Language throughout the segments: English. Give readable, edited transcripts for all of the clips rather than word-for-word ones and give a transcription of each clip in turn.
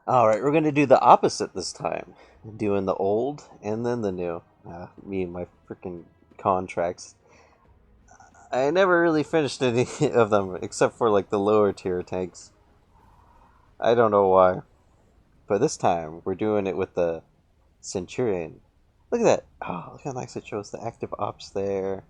Alright, we're gonna do the opposite this time. Doing the old and then the new. Me and my freaking contracts. I never really finished any of them except for like the lower tier tanks. I don't know why. But this time we're doing it with the Centurion. Look at that. Oh, look how nice it shows the active ops there.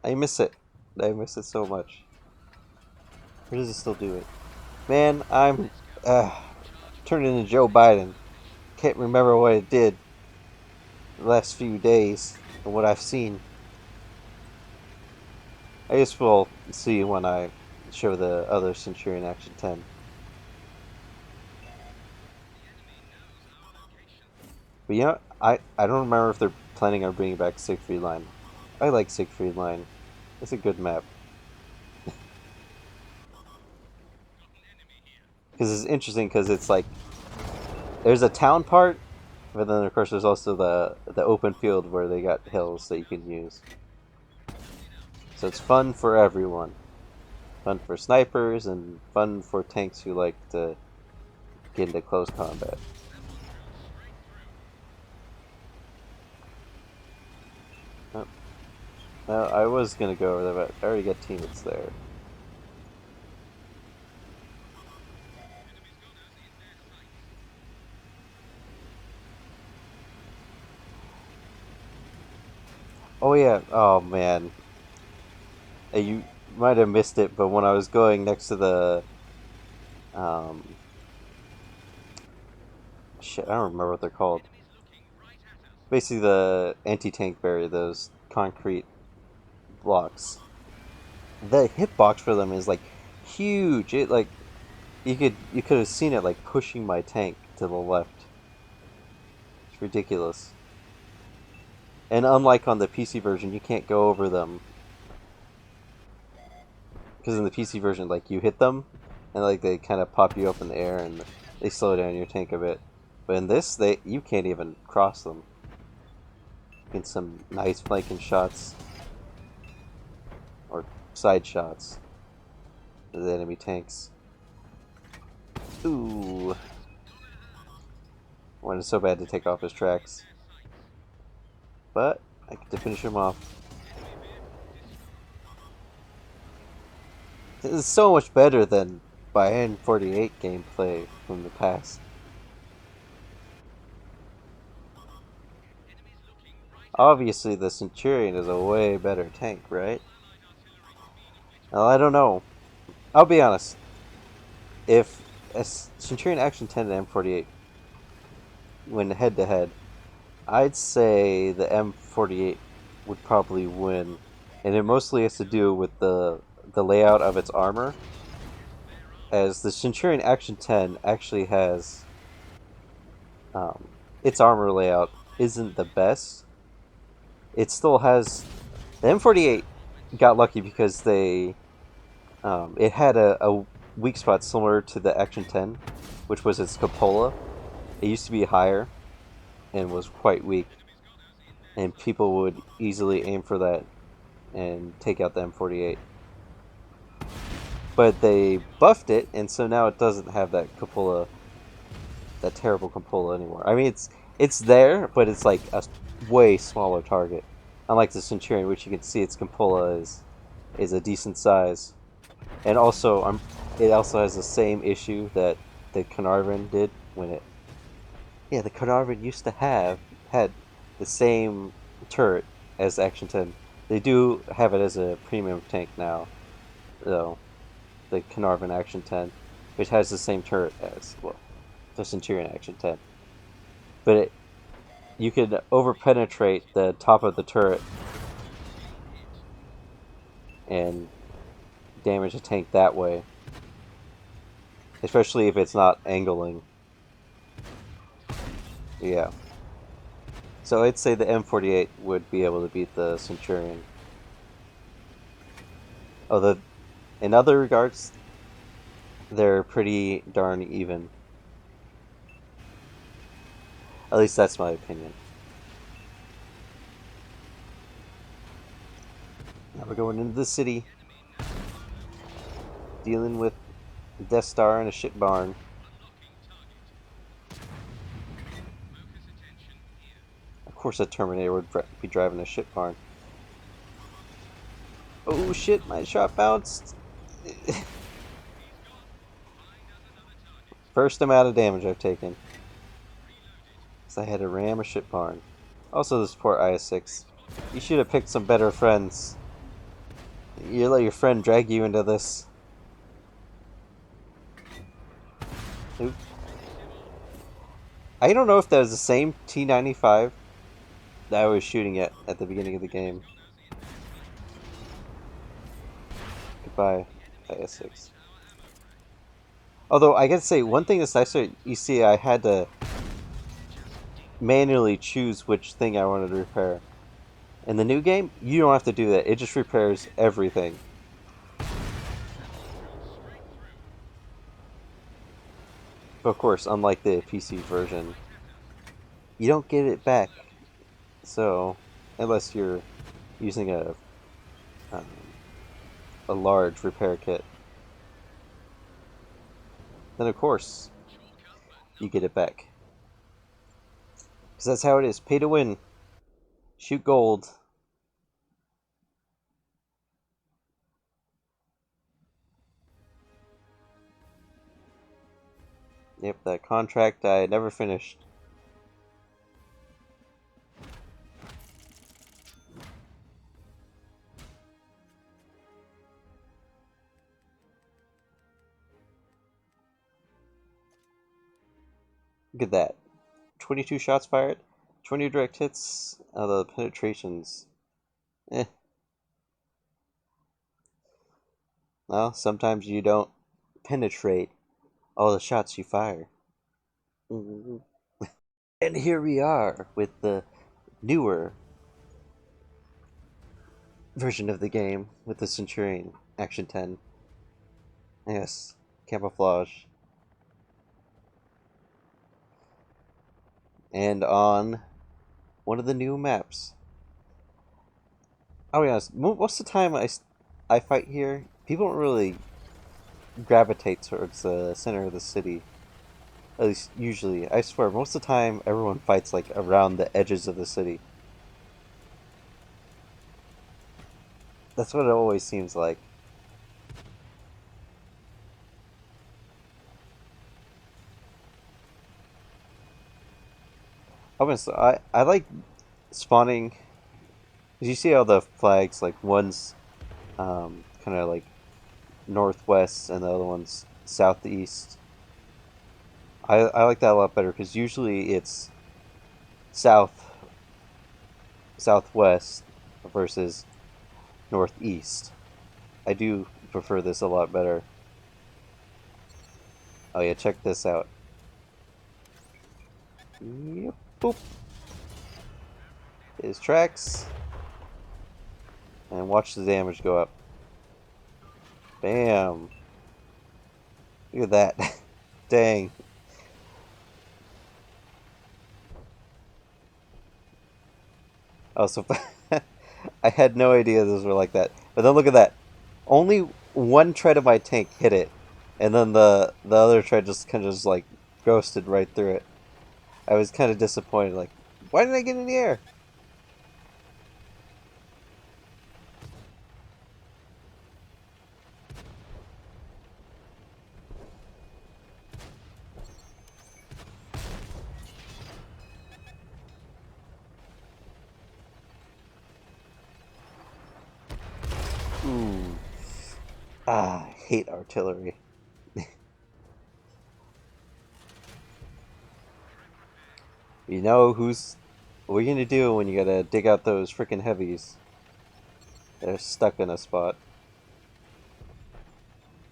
I miss it. I miss it so much. Or does it still do it? Man, I'm turning into Joe Biden. Can't remember what it did the last few days and what I've seen. I guess we'll see when I show the other Centurion Action 10. But you know, I don't remember if they're planning on bringing back Siegfried Line. I like Siegfried Line. It's a good map. Because it's interesting because it's like, there's a town part, but then of course there's also the open field where they got hills that you can use. So it's fun for everyone. Fun for snipers and fun for tanks who like to get into close combat. Oh, no, I was gonna go over there, but I already got teammates there. Oh yeah, oh man. You might have missed it, but when I was going next to the um shit, I don't remember what they're called. Basically the anti-tank barrier, those concrete blocks. The hitbox for them is like huge. It like you could have seen it like pushing my tank to the left. It's ridiculous. And unlike on the PC version, you can't go over them because in the PC version, like you hit them and like they kind of pop you up in the air and they slow down your tank a bit. But in this, they you can't even cross them. Get some nice flanking shots or side shots of the enemy tanks. Ooh, wanted so bad to take off his tracks, but I get to finish him off. This is so much better than by 48 gameplay from the past. Obviously, the Centurion is a way better tank, right? Well, I don't know. I'll be honest. If a Centurion Action 10 and M48 went head to head, I'd say the M48 would probably win, and it mostly has to do with the layout of its armor. As the Centurion Action 10 actually has um, its armor layout isn't the best. It still has the M48 got lucky because they it had a weak spot similar to the Action 10, which was its cupola. It used to be higher and was quite weak, and people would easily aim for that and take out the M48. But they buffed it, and so now it doesn't have that cupola, that terrible cupola anymore. I mean, it's there, but it's like a way smaller target. Unlike the Centurion, which you can see its cupola is a decent size, and also it also has the same issue that the Carnarvon did when it. Yeah, the Carnarvon used to had the same turret as Action 10. They do have it as a premium tank now, though. The Carnarvon Action 10, which has the same turret as well, the Centurion Action 10. But you could overpenetrate the top of the turret and damage a tank that way, especially if it's not angling. Yeah. So I'd say the M48 would be able to beat the Centurion. Although, in other regards, they're pretty darn even. At least that's my opinion. Now we're going into the city, dealing with Death Star and a shit barn. course a Terminator would be driving a shit barn. Oh shit, my shot bounced. First amount of damage I've taken. Because I had to ram a shit barn. Also, this poor IS-6. You should have picked some better friends. You let your friend drag you into this. Oop. I don't know if that was the same T-95 that I was shooting at the beginning of the game. Goodbye, IS-6. Although, I gotta say, one thing that's nice, you see, I had to manually choose which thing I wanted to repair. In the new game, you don't have to do that. It just repairs everything. But of course, unlike the PC version, you don't get it back. So, unless you're using um, a large repair kit, then of course you get it back. Because that's how it is. Pay to win. Shoot gold. Yep, that contract I never finished. Look at that. 22 shots fired, 20 direct hits, the penetrations. Eh. Well, sometimes you don't penetrate all the shots you fire. And here we are with the newer version of the game with the Centurion Action 10. Yes, camouflage. And on one of the new maps. I'll be honest, most of the time I fight here, people don't really gravitate towards the center of the city. At least usually. I swear, most of the time everyone fights like around the edges of the city. That's what it always seems like. Honestly, I like spawning. 'Cause you see all the flags, like one's kind of like northwest and the other one's southeast. I like that a lot better because usually it's south southwest versus northeast. I do prefer this a lot better. Oh yeah, check this out. Yep, boop. His tracks. And watch the damage go up. Bam. Look at that. Dang. Oh, so I had no idea those were like that. But then look at that. Only one tread of my tank hit it, and then the other tread just kind of just like ghosted right through it. I was kind of disappointed. Like, why did I get in the air? Ooh. Ah, I hate artillery. You know what are you gonna do when you gotta dig out those freaking heavies? They're stuck in a spot.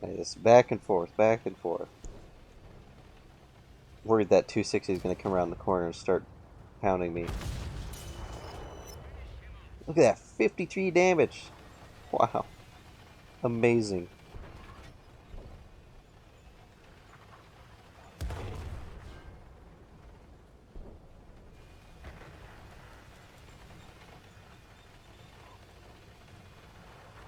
And it's back and forth, back and forth. Worried that 260 is gonna come around the corner and start pounding me. Look at that, 53 damage. Wow, amazing.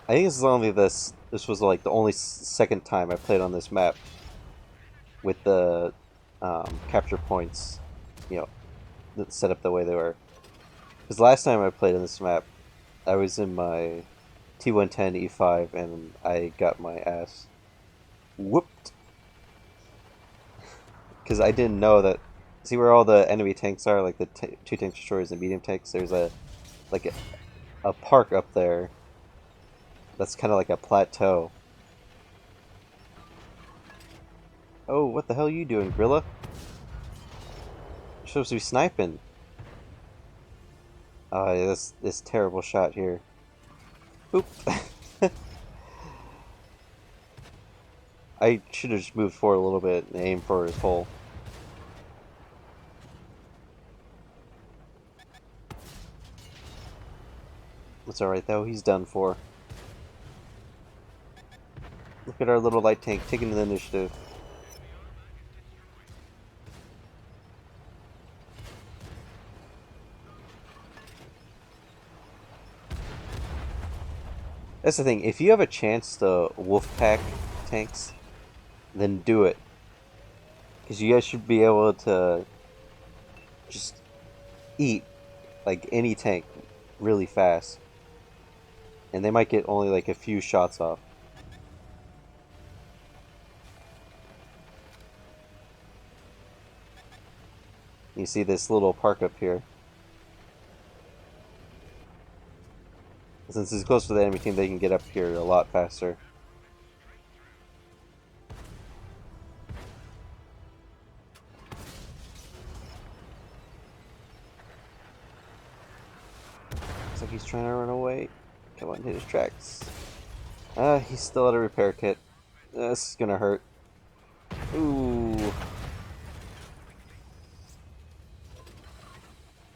I think this was like the only second time I played on this map with the capture points, you know, set up the way they were. Because last time I played in this map, I was in my T110 E5 and I got my ass whooped. Because I didn't know that. See where all the enemy tanks are, like the two tank destroyers and medium tanks. There's like a park up there. That's kind of like a plateau. Oh, what the hell are you doing, Grilla? You're supposed to be sniping. Oh, yeah, this terrible shot here. Oop. I should have just moved forward a little bit and aimed for his hole. It's alright though, he's done for. Look at our little light tank taking the initiative. That's the thing, if you have a chance to wolfpack tanks, then do it. Because you guys should be able to just eat like any tank really fast. And they might get only like a few shots off. You see this little park up here. Since it's close to the enemy team, they can get up here a lot faster. Looks like he's trying to run away. Come on, hit his tracks. He's still at a repair kit. This is gonna hurt. Ooh.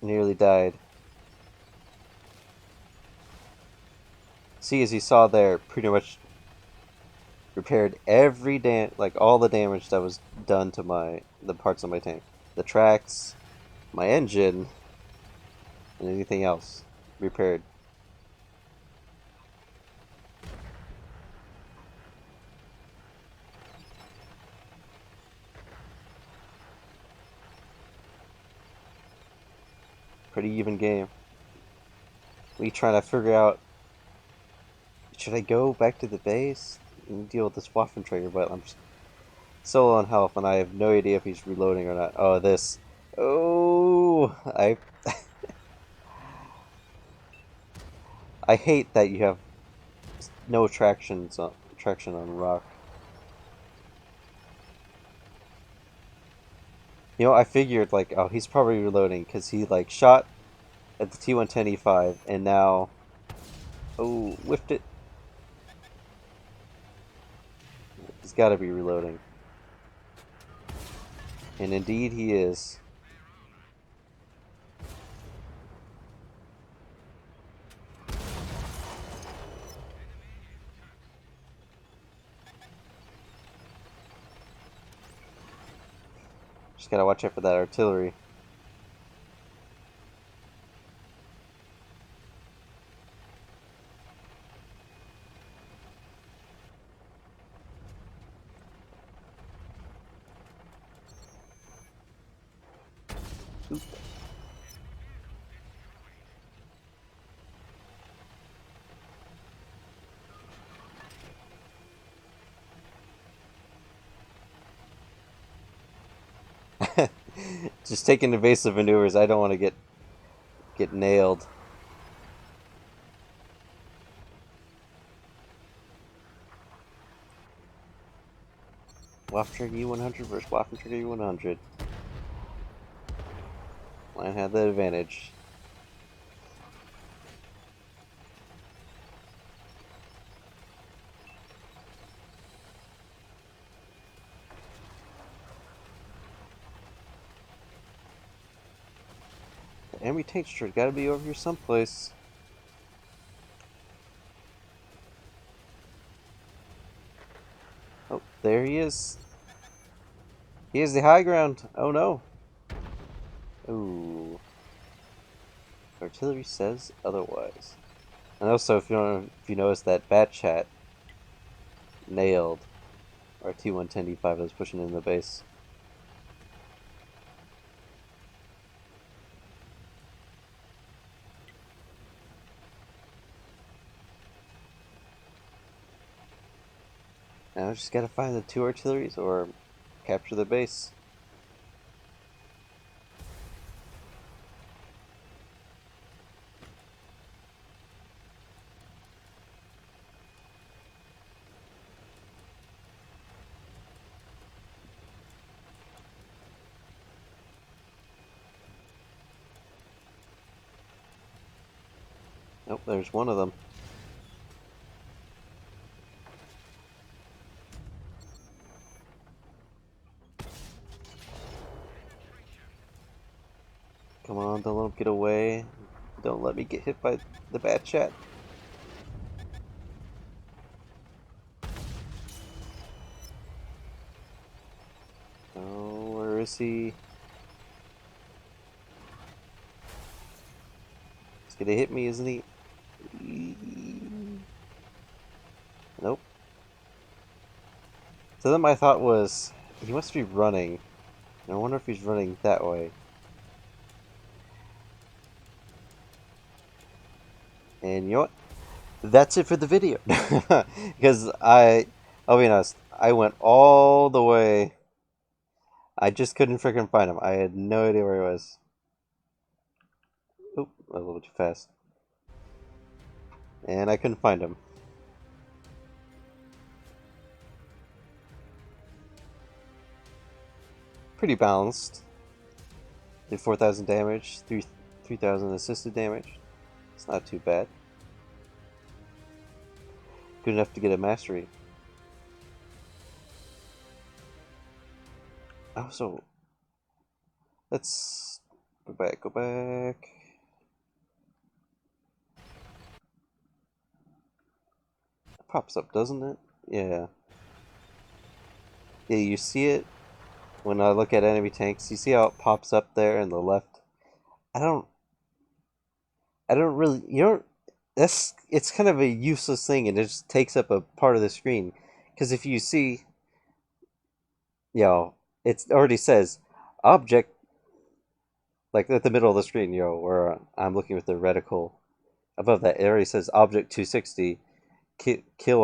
Nearly died. See, as you saw there, pretty much repaired every like all the damage that was done to the parts of my tank. The tracks, my engine, and anything else repaired. Pretty even game. We trying to figure out, should I go back to the base and deal with this Waffentrager, but I'm so low on health and I have no idea if he's reloading or not. Oh, this. Oh, I hate that you have no traction on rock. You know, I figured like, oh, he's probably reloading because he like shot at the T110 E5 and now, oh, whiffed it. He's got to be reloading, and indeed he is. Just gotta watch out for that artillery. Oop. Just taking evasive maneuvers. I don't want to get nailed. Waffentrager E100 versus Waffentrager E100. Mine had the advantage. The enemy tank destroyer gotta be over here someplace. Oh, there he is. He is the high ground. Oh no. Ooh. Artillery says otherwise. And also, if you notice that bat chat nailed our T110 E5 that was pushing in the base. I just gotta find the 2 artilleries or capture the base. Nope, there's one of them. Come on, don't let him get away. Don't let me get hit by the bad chat. Oh, where is he? He's gonna hit me, isn't he? Nope. So then my thought was, he must be running. I wonder if he's running that way. And you know what? That's it for the video. Because I'll be honest, I went all the way. I just couldn't freaking find him. I had no idea where he was. Oop, a little too fast. And I couldn't find him. Pretty balanced. Did 4,000 damage, 3,000 assisted damage. It's not too bad. Good enough to get a mastery. Oh, so let's go back, It pops up, doesn't it? Yeah. Yeah, you see it when I look at enemy tanks. You see how it pops up there in the left? I don't really, it's kind of a useless thing, and it just takes up a part of the screen. Because if you see, it already says object, like at the middle of the screen, where I'm looking with the reticle. Above that, it already says object 260, kill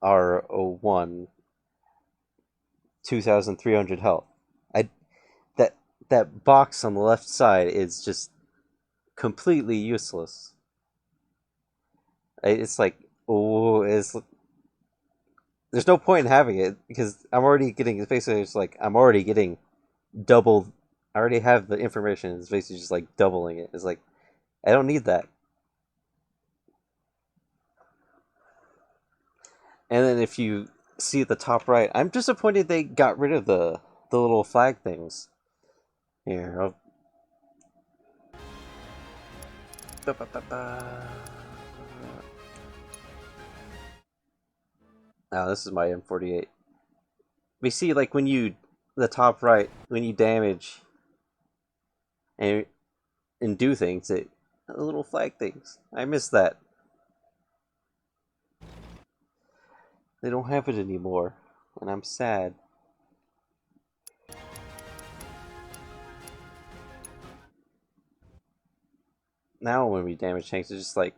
R01, 2,300 health. I that that box on the left side is just completely useless. It's like, there's no point in having it because I'm already getting. It's basically just like I'm already getting double. I already have the information. It's basically just like doubling it. It's like I don't need that. And then if you see at the top right, I'm disappointed they got rid of the little flag things. Here. Now this is my M48. We see like the top right, when you damage and do things, it little flag things. I miss that. They don't have it anymore, and I'm sad. Now when we damage tanks, it's just like,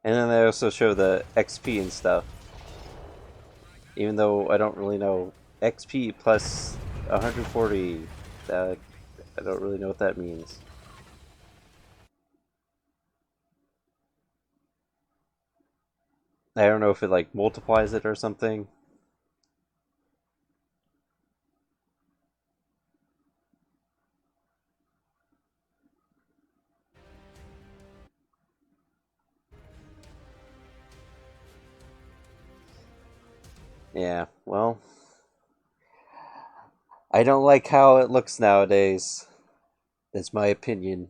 and then they also show the XP and stuff. Even though I don't really know XP plus 140, I don't really know what that means. I don't know if it like multiplies it or something. Yeah, well, I don't like how it looks nowadays. That's my opinion.